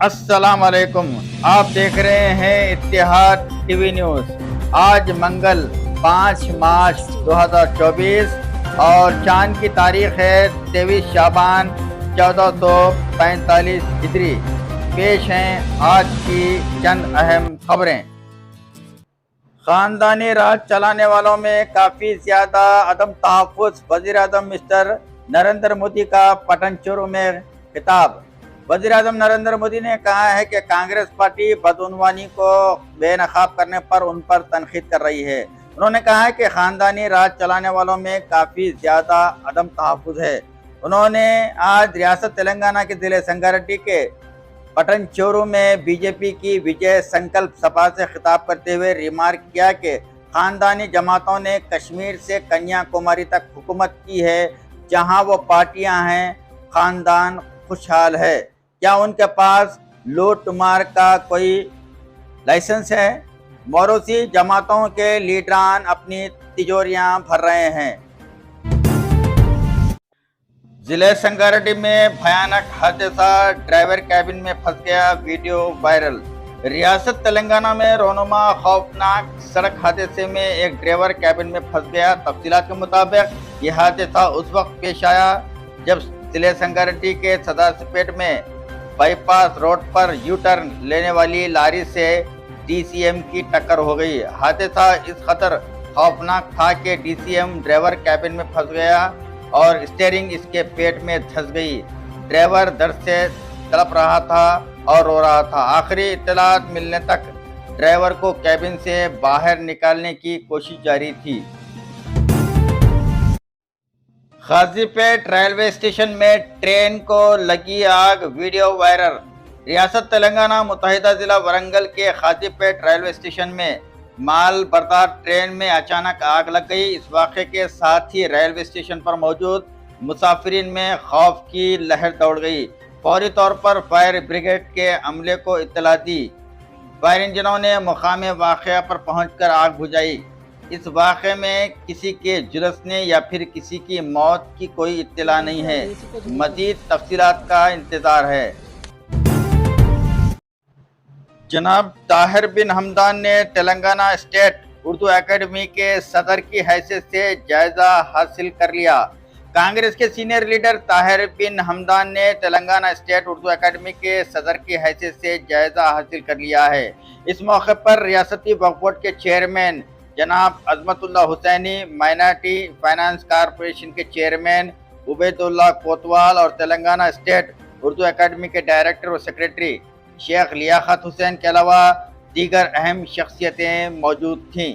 السلام علیکم، آپ دیکھ رہے ہیں اتحاد ٹی وی نیوز۔ آج منگل 5 مارچ 2024 اور چاند کی تاریخ ہے 23 شعبان 1445 ہجری۔ پیش ہیں آج کی چند اہم خبریں۔ خاندانی راج چلانے والوں میں کافی زیادہ عدم تحفظ، وزیر اعظم مسٹر نریندر مودی کا پٹن چورو میں خطاب۔ وزیر اعظم نریندر مودی نے کہا ہے کہ کانگریس پارٹی بدعنوانی کو بے نقاب کرنے پر ان پر تنقید کر رہی ہے۔ انہوں نے کہا ہے کہ خاندانی راج چلانے والوں میں کافی زیادہ عدم تحفظ ہے۔ انہوں نے آج ریاست تلنگانہ کے ضلع سنگاریڈی کے پٹن چورو میں بی جے پی کی وجے سنکلپ سبھا سے خطاب کرتے ہوئے ریمارک کیا کہ خاندانی جماعتوں نے کشمیر سے کنیا کماری تک حکومت کی ہے، جہاں وہ پارٹیاں ہیں، خاندان خوشحال ہے۔ کیا ان کے پاس لوٹ مار کا کوئی لائسنس ہے؟ موروثی جماعتوں کے لیڈران اپنی تجوریاں بھر رہے ہیں۔ ضلع سنگاریڈی میں بھیانک حادثہ، ڈرائیور کیبن میں پھنس گیا، ویڈیو وائرل۔ ریاست تلنگانہ میں رونما خوفناک سڑک حادثے میں ایک ڈرائیور کیبن میں پھنس گیا۔ تفصیلات کے مطابق یہ حادثہ اس وقت پیش آیا جب ضلع سنگاریڈی کے سداسپیٹ میں by pass road per you turn لینے والی لاری سے ڈی سی ایم کی ٹکر ہو گئی۔ حادثہ اس قدر خوفناک تھا کہ D C M driver cabin میں پھنس گیا اور اسٹیئرنگ اس کے پیٹ میں دھنس گئی۔ ڈرائیور درد سے تڑپ رہا تھا اور رو رہا تھا۔ آخری اطلاعات ملنے تک ڈرائیور کو کیبن سے باہر نکالنے کی کوشش جاری تھی۔ غازی پیٹ ریلوے اسٹیشن میں ٹرین کو لگی آگ، ویڈیو وائرل۔ ریاست تلنگانہ متحدہ ضلع ورنگل کے غازی پیٹ ریلوے اسٹیشن میں مال بردار ٹرین میں اچانک آگ لگ گئی۔ اس واقعے کے ساتھ ہی ریلوے اسٹیشن پر موجود مسافرین میں خوف کی لہر دوڑ گئی۔ فوری طور پر فائر بریگیڈ کے عملے کو اطلاع دی۔ فائر انجنوں نے مقام واقعہ پر پہنچ کر آگ بجھائی۔ اس واقعے میں کسی کے جھلسنے یا پھر کسی کی موت کی کوئی اطلاع نہیں ہے۔ مزید تفصیلات کا انتظار ہے۔ جناب طاہر بن حمدان نے تلنگانہ اسٹیٹ اردو اکیڈمی کے صدر کی حیثیت سے جائزہ حاصل کر لیا۔ کانگریس کے سینئر لیڈر طاہر بن حمدان نے تلنگانہ اسٹیٹ اردو اکیڈمی کے صدر کی حیثیت سے جائزہ حاصل کر لیا ہے۔ اس موقع پر ریاستی وقف بورڈ کے چیئرمین جناب عظمت اللہ حسینی، مائنارٹی فائنانس کارپوریشن کے چیئرمین عبید اللہ کوتوال اور تلنگانہ اسٹیٹ اردو اکیڈمی کے ڈائریکٹر و سیکریٹری شیخ لیاقت حسین کے علاوہ دیگر اہم شخصیتیں موجود تھیں۔